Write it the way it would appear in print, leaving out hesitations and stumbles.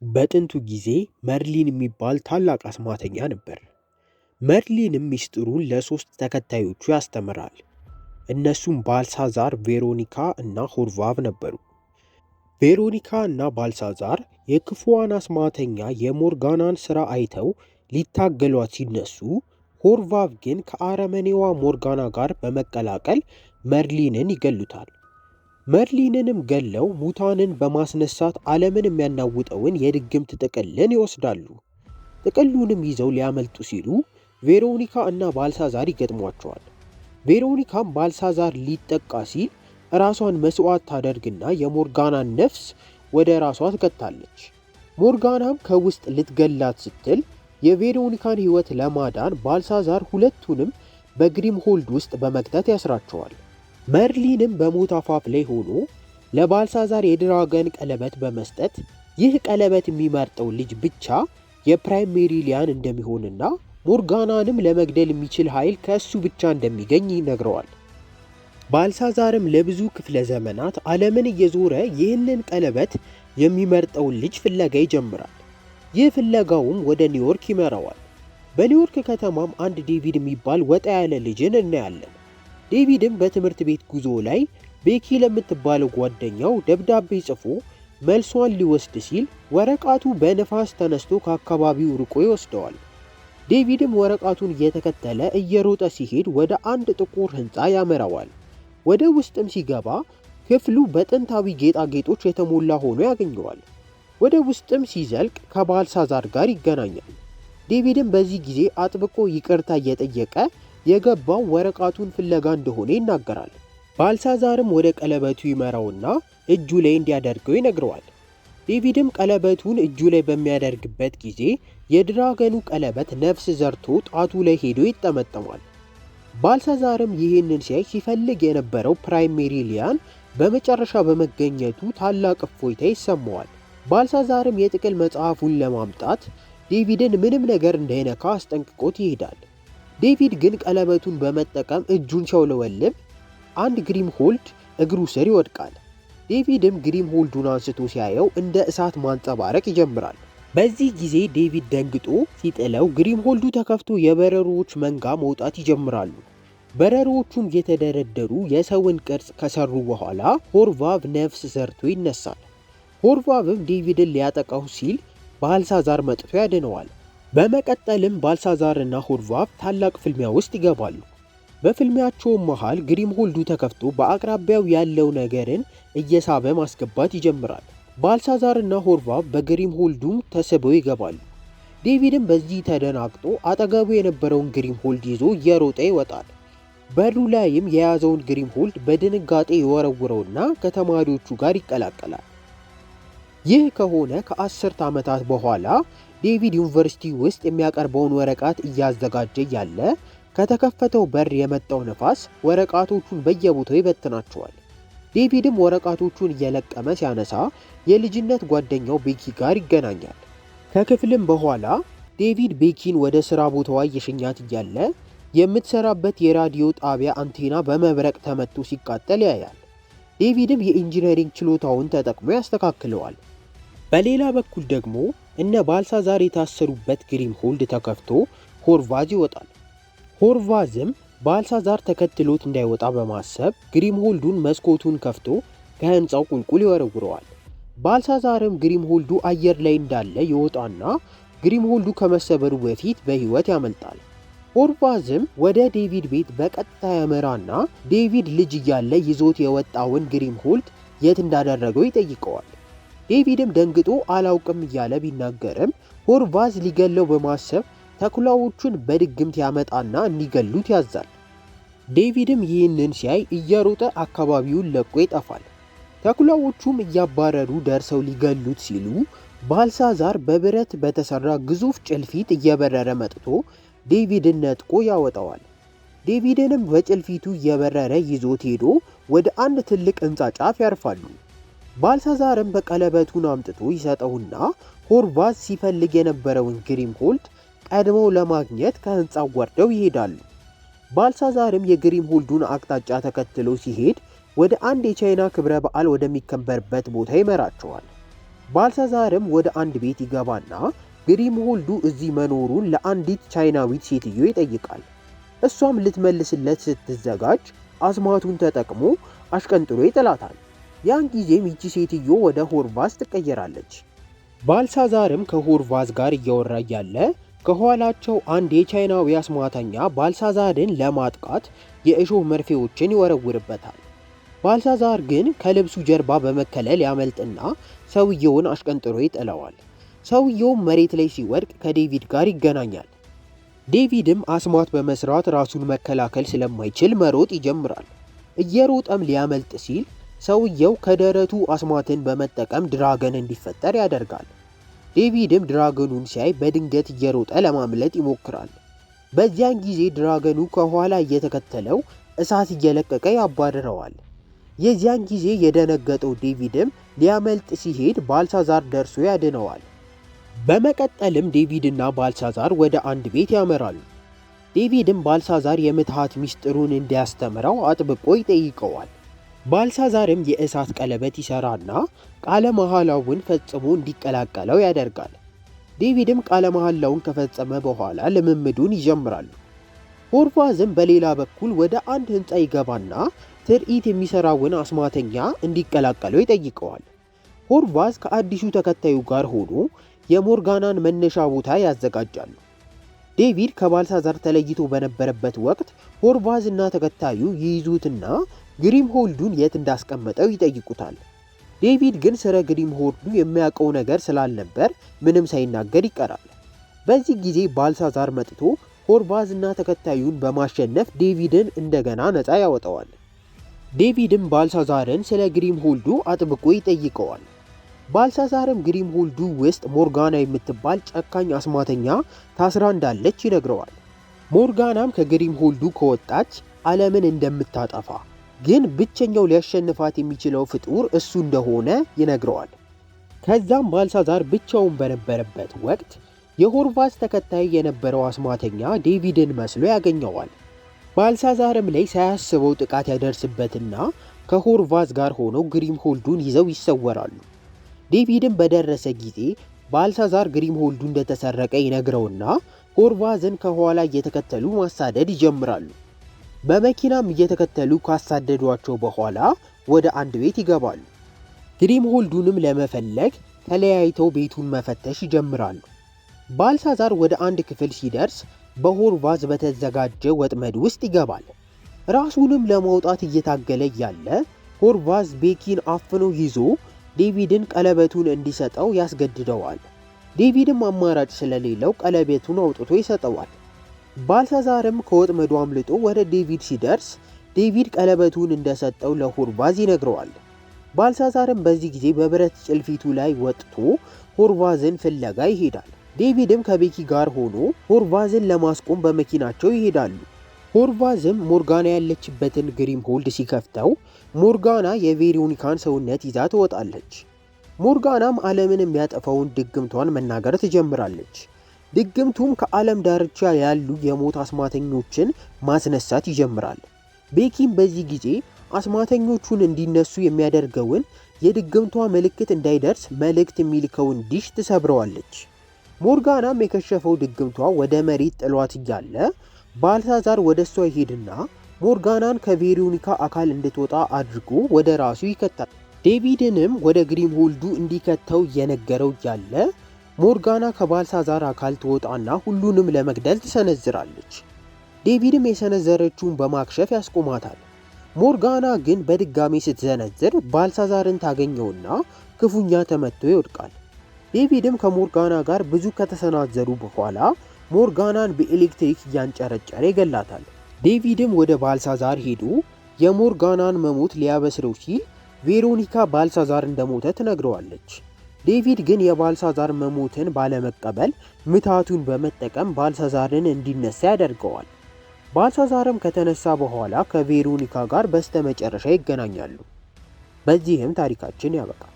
በጥንቱ ጊዜ መርሊን የሚባል ታላቅ አስማተኛ ነበር። መርሊንም ሚስጥሩን ለሶስት ተከታዮቹ ያስተምራል። እነሱም ባልሳዛር፣ ቬሮኒካ እና ሆርቫቭ ነበሩ። ቬሮኒካ እና ባልሳዛር የክፉዋን አስማተኛ የሞርጋናን ሥራ አይተው ሊታገሏት ሲነሱ፣ ሆርቫቭ ግን ከአረመኔዋ ሞርጋና ጋር በመቀላቀል መርሊንን ይገሉታል። መርሊንንም ገለው ሙታንን በማስነሳት ዓለምን የሚያናውጠውን የድግምት ጥቅልን ይወስዳሉ። ጥቅሉንም ይዘው ሊያመልጡ ሲሉ ቬሮኒካ እና ባልሳዛር ይገጥሟቸዋል። ቬሮኒካም ባልሳዛር ሊጠቃ ሲል ራሷን መስዋዕት ታደርግና የሞርጋናን ነፍስ ወደ ራሷ ትከታለች። ሞርጋናም ከውስጥ ልትገላት ስትል የቬሮኒካን ሕይወት ለማዳን ባልሳዛር ሁለቱንም በግሪምሆልድ ውስጥ በመክተት ያስራቸዋል። መርሊንም በሞት አፋፍ ላይ ሆኖ ለባልሳዛር የድራገን ቀለበት በመስጠት ይህ ቀለበት የሚመርጠው ልጅ ብቻ የፕራይም ሜሪሊያን እንደሚሆንና ሞርጋናንም ለመግደል የሚችል ኃይል ከእሱ ብቻ እንደሚገኝ ይነግረዋል። ባልሳዛርም ለብዙ ክፍለ ዘመናት ዓለምን እየዞረ ይህንን ቀለበት የሚመርጠውን ልጅ ፍለጋ ይጀምራል። ይህ ፍለጋውም ወደ ኒውዮርክ ይመራዋል። በኒውዮርክ ከተማም አንድ ዴቪድ የሚባል ወጣ ያለ ልጅን እናያለን። ዴቪድም በትምህርት ቤት ጉዞ ላይ ቤኪ ለምትባለው ጓደኛው ደብዳቤ ጽፎ መልሷን ሊወስድ ሲል ወረቀቱ በንፋስ ተነስቶ ከአካባቢው ርቆ ይወስደዋል። ዴቪድም ወረቀቱን እየተከተለ እየሮጠ ሲሄድ ወደ አንድ ጥቁር ሕንፃ ያመራዋል። ወደ ውስጥም ሲገባ ክፍሉ በጥንታዊ ጌጣጌጦች የተሞላ ሆኖ ያገኘዋል። ወደ ውስጥም ሲዘልቅ ከባልሳዛር ጋር ይገናኛል። ዴቪድም በዚህ ጊዜ አጥብቆ ይቅርታ እየጠየቀ የገባው ወረቀቱን ፍለጋ እንደሆነ ይናገራል። ባልሳዛርም ወደ ቀለበቱ ይመራውና እጁ ላይ እንዲያደርገው ይነግረዋል። ዴቪድም ቀለበቱን እጁ ላይ በሚያደርግበት ጊዜ የድራገኑ ቀለበት ነፍስ ዘርቶ ጣቱ ላይ ሄዶ ይጠመጠማል። ባልሳዛርም ይህንን ሲያይ ሲፈልግ የነበረው ፕራይም ሜሪሊያን በመጨረሻ በመገኘቱ ታላቅ እፎይታ ይሰማዋል። ባልሳዛርም የጥቅል መጽሐፉን ለማምጣት ዴቪድን ምንም ነገር እንዳይነካ አስጠንቅቆት ይሄዳል። ዴቪድ ግን ቀለበቱን በመጠቀም እጁን ሲያውለበልብ አንድ ግሪምሆልድ እግሩ ስር ይወድቃል። ዴቪድም ግሪምሆልዱን አንስቶ ሲያየው እንደ እሳት ማንጸባረቅ ይጀምራል። በዚህ ጊዜ ዴቪድ ደንግጦ ሲጥለው ግሪምሆልዱ ተከፍቶ የበረሮዎች መንጋ መውጣት ይጀምራሉ። በረሮዎቹም የተደረደሩ የሰውን ቅርጽ ከሰሩ በኋላ ሆርቫቭ ነፍስ ዘርቶ ይነሳል። ሆርቫቭም ዴቪድን ሊያጠቃው ሲል ባልሳዛር መጥቶ ያድነዋል። በመቀጠልም ባልሳዛር እና ሆርቫቭ ታላቅ ፍልሚያ ውስጥ ይገባሉ። በፍልሚያቸውም መሃል ግሪምሆልዱ ተከፍቶ በአቅራቢያው ያለው ነገርን እየሳበ ማስገባት ይጀምራል። ባልሳዛር እና ሆርቫቭ በግሪምሆልዱም ተስበው ይገባሉ። ዴቪድም በዚህ ተደናግጦ አጠገቡ የነበረውን ግሪምሆልድ ይዞ እየሮጠ ይወጣል። በሩ ላይም የያዘውን ግሪምሆልድ በድንጋጤ የወረውረውና ከተማሪዎቹ ጋር ይቀላቀላል። ይህ ከሆነ ከ10 ዓመታት በኋላ ዴቪድ ዩኒቨርሲቲ ውስጥ የሚያቀርበውን ወረቀት እያዘጋጀ ያለ ከተከፈተው በር የመጣው ነፋስ ወረቀቶቹን በየቦታው ይበትናቸዋል። ዴቪድም ወረቀቶቹን እየለቀመ ሲያነሳ የልጅነት ጓደኛው ቤኪ ጋር ይገናኛል። ከክፍልም በኋላ ዴቪድ ቤኪን ወደ ሥራ ቦታዋ እየሸኛት እያለ የምትሰራበት የራዲዮ ጣቢያ አንቴና በመብረቅ ተመቶ ሲቃጠል ያያል። ዴቪድም የኢንጂነሪንግ ችሎታውን ተጠቅሞ ያስተካክለዋል። በሌላ በኩል ደግሞ እነ ባልሳዛር የታሰሩበት ግሪምሆልድ ተከፍቶ ሆርቫዝ ይወጣል። ሆርቫዝም ባልሳዛር ተከትሎት እንዳይወጣ በማሰብ ግሪምሆልዱን መስኮቱን ከፍቶ ከህንፃው ቁልቁል ይወረውረዋል። ባልሳዛርም ግሪምሆልዱ አየር ላይ እንዳለ ይወጣና ግሪምሆልዱ ከመሰበሩ በፊት በህይወት ያመልጣል። ሆርቫዝም ወደ ዴቪድ ቤት በቀጥታ ያመራና ዴቪድ ልጅ እያለ ይዞት የወጣውን ግሪምሆልድ የት እንዳደረገው ይጠይቀዋል። ዴቪድም ደንግጦ አላውቅም እያለ ቢናገርም ሆርቫዝ ሊገለው በማሰብ ተኩላዎቹን በድግምት ያመጣና እንዲገሉት ያዛል። ዴቪድም ይህንን ሲያይ እየሮጠ አካባቢውን ለቆ ይጠፋል። ተኩላዎቹም እያባረሩ ደርሰው ሊገሉት ሲሉ ባልሳዛር በብረት በተሰራ ግዙፍ ጭልፊት እየበረረ መጥቶ ዴቪድን ነጥቆ ያወጣዋል። ዴቪድንም በጭልፊቱ እየበረረ ይዞት ሄዶ ወደ አንድ ትልቅ ሕንፃ ጫፍ ያርፋሉ። ባልሳዛርም በቀለበቱን አምጥቶ ይሰጠውና ሆርቫዝ ሲፈልግ የነበረውን ግሪምሆልድ ቀድመው ለማግኘት ከሕንፃው ወርደው ይሄዳሉ። ባልሳዛርም የግሪምሆልዱን አቅጣጫ ተከትሎ ሲሄድ ወደ አንድ የቻይና ክብረ በዓል ወደሚከበርበት ቦታ ይመራቸዋል። ባልሳዛርም ወደ አንድ ቤት ይገባና ግሪምሆልዱ እዚህ መኖሩን ለአንዲት ቻይናዊት ሴትዮ ይጠይቃል። እሷም ልትመልስለት ስትዘጋጅ አስማቱን ተጠቅሞ አሽቀንጥሮ ይጥላታል። ያን ጊዜም ይቺ ሴትዮ ወደ ሆርቫዝ ትቀየራለች። ባልሳዛርም ከሆርቫዝ ጋር እያወራ ያለ ከኋላቸው አንድ የቻይናዊ አስማተኛ ባልሳዛርን ለማጥቃት የእሾህ መርፌዎችን ይወረውርበታል። ባልሳዛር ግን ከልብሱ ጀርባ በመከለል ያመልጥና ሰውየውን አሽቀንጥሮ ይጥለዋል። ሰውየውም መሬት ላይ ሲወድቅ ከዴቪድ ጋር ይገናኛል። ዴቪድም አስማት በመስራት ራሱን መከላከል ስለማይችል መሮጥ ይጀምራል። እየሮጠም ሊያመልጥ ሲል ሰውየው ከደረቱ አስማትን በመጠቀም ድራገን እንዲፈጠር ያደርጋል። ዴቪድም ድራገኑን ሲያይ በድንገት እየሮጠ ለማምለጥ ይሞክራል። በዚያን ጊዜ ድራገኑ ከኋላ እየተከተለው እሳት እየለቀቀ ያባርረዋል። የዚያን ጊዜ የደነገጠው ዴቪድም ሊያመልጥ ሲሄድ ባልሳዛር ደርሶ ያድነዋል። በመቀጠልም ዴቪድና ባልሳዛር ወደ አንድ ቤት ያመራሉ። ዴቪድም ባልሳዛር የምትሃት ሚስጥሩን እንዲያስተምረው አጥብቆ ይጠይቀዋል። ባልሳዛርም የእሳት ቀለበት ይሰራና ቃለ መሐላውን ፈጽሞ እንዲቀላቀለው ያደርጋል። ዴቪድም ቃለ መሐላውን ከፈጸመ በኋላ ልምምዱን ይጀምራሉ። ሆርቫዝም በሌላ በኩል ወደ አንድ ህንፃ ይገባና ትርኢት የሚሰራውን አስማተኛ እንዲቀላቀለው ይጠይቀዋል። ሆርቫዝ ከአዲሱ ተከታዩ ጋር ሆኖ የሞርጋናን መነሻ ቦታ ያዘጋጃሉ። ዴቪድ ከባልሳዛር ተለይቶ በነበረበት ወቅት ሆርቫዝ እና ተከታዩ ይይዙትና ግሪምሆልዱን የት እንዳስቀመጠው ይጠይቁታል። ዴቪድ ግን ስለ ግሪምሆልዱ የሚያውቀው ነገር ስላልነበር ምንም ሳይናገር ይቀራል። በዚህ ጊዜ ባልሳዛር መጥቶ ሆርቫዝ እና ተከታዩን በማሸነፍ ዴቪድን እንደገና ነፃ ያወጣዋል። ዴቪድም ባልሳዛርን ስለ ግሪምሆልዱ አጥብቆ ይጠይቀዋል። ባልሳዛርም ግሪምሆልዱ ውስጥ ሞርጋና የምትባል ጨካኝ አስማተኛ ታስራ እንዳለች ይነግረዋል። ሞርጋናም ከግሪምሆልዱ ከወጣች ዓለምን እንደምታጠፋ ግን ብቸኛው ሊያሸንፋት የሚችለው ፍጡር እሱ እንደሆነ ይነግረዋል። ከዛም ባልሳዛር ብቻውን በነበረበት ወቅት የሆርቫዝ ተከታይ የነበረው አስማተኛ ዴቪድን መስሎ ያገኘዋል። ባልሳዛርም ላይ ሳያስበው ጥቃት ያደርስበትና ከሆርቫዝ ጋር ሆነው ግሪምሆልዱን ይዘው ይሰወራሉ። ዴቪድም በደረሰ ጊዜ ባልሳዛር ግሪምሆልዱ እንደተሰረቀ ይነግረውና ሆርቫዝን ከኋላ እየተከተሉ ማሳደድ ይጀምራሉ። በመኪናም እየተከተሉ ካሳደዷቸው በኋላ ወደ አንድ ቤት ይገባሉ። ግሪምሆልዱንም ለመፈለግ ተለያይተው ቤቱን መፈተሽ ይጀምራሉ። ባልሳዛር ወደ አንድ ክፍል ሲደርስ በሆርቫዝ በተዘጋጀ ወጥመድ ውስጥ ይገባል። ራሱንም ለማውጣት እየታገለ ያለ ሆርቫዝ ቤኪን አፍኖ ይዞ ዴቪድን ቀለበቱን እንዲሰጠው ያስገድደዋል። ዴቪድም አማራጭ ስለሌለው ቀለበቱን አውጥቶ ይሰጠዋል። ባልሳዛርም ከወጥመዱ አምልጦ ወደ ዴቪድ ሲደርስ ዴቪድ ቀለበቱን እንደሰጠው ለሆርቫዝ ይነግረዋል። ባልሳዛርም በዚህ ጊዜ በብረት ጭልፊቱ ላይ ወጥቶ ሆርቫዝን ፍለጋ ይሄዳል። ዴቪድም ከቤኪ ጋር ሆኖ ሆርቫዝን ለማስቆም በመኪናቸው ይሄዳሉ። ሆርቫዝም ሞርጋና ያለችበትን ግሪምሆልድ ሲከፍተው ሞርጋና የቬሮኒካን ሰውነት ይዛ ትወጣለች። ሞርጋናም ዓለምን የሚያጠፋውን ድግምቷን መናገር ትጀምራለች። ድግምቱም ከዓለም ዳርቻ ያሉ የሞት አስማተኞችን ማስነሳት ይጀምራል። ቤኪም በዚህ ጊዜ አስማተኞቹን እንዲነሱ የሚያደርገውን የድግምቷ ምልክት እንዳይደርስ መልእክት የሚልከውን ዲሽ ትሰብረዋለች። ሞርጋናም የከሸፈው ድግምቷ ወደ መሬት ጥሏት እያለ ባልሳዛር ወደ እሷ ይሄድና ሞርጋናን ከቬሮኒካ አካል እንድትወጣ አድርጎ ወደ ራሱ ይከታል። ዴቪድንም ወደ ግሪምሆልዱ እንዲከተው እየነገረው እያለ ሞርጋና ከባልሳዛር አካል ትወጣና ሁሉንም ለመግደል ትሰነዝራለች። ዴቪድም የሰነዘረችውን በማክሸፍ ያስቆማታል። ሞርጋና ግን በድጋሚ ስትሰነዝር ባልሳዛርን ታገኘውና ክፉኛ ተመቶ ይወድቃል። ዴቪድም ከሞርጋና ጋር ብዙ ከተሰናዘሩ በኋላ ሞርጋናን በኤሌክትሪክ እያንጨረጨረ ይገላታል። ዴቪድም ወደ ባልሳዛር ሄዶ የሞርጋናን መሞት ሊያበስረው ሲል ቬሮኒካ ባልሳዛር እንደሞተ ትነግረዋለች። ዴቪድ ግን የባልሳዛር መሞትን ባለመቀበል ምታቱን በመጠቀም ባልሳዛርን እንዲነሳ ያደርገዋል። ባልሳዛርም ከተነሳ በኋላ ከቬሮኒካ ጋር በስተመጨረሻ ይገናኛሉ። በዚህም ታሪካችን ያበቃል።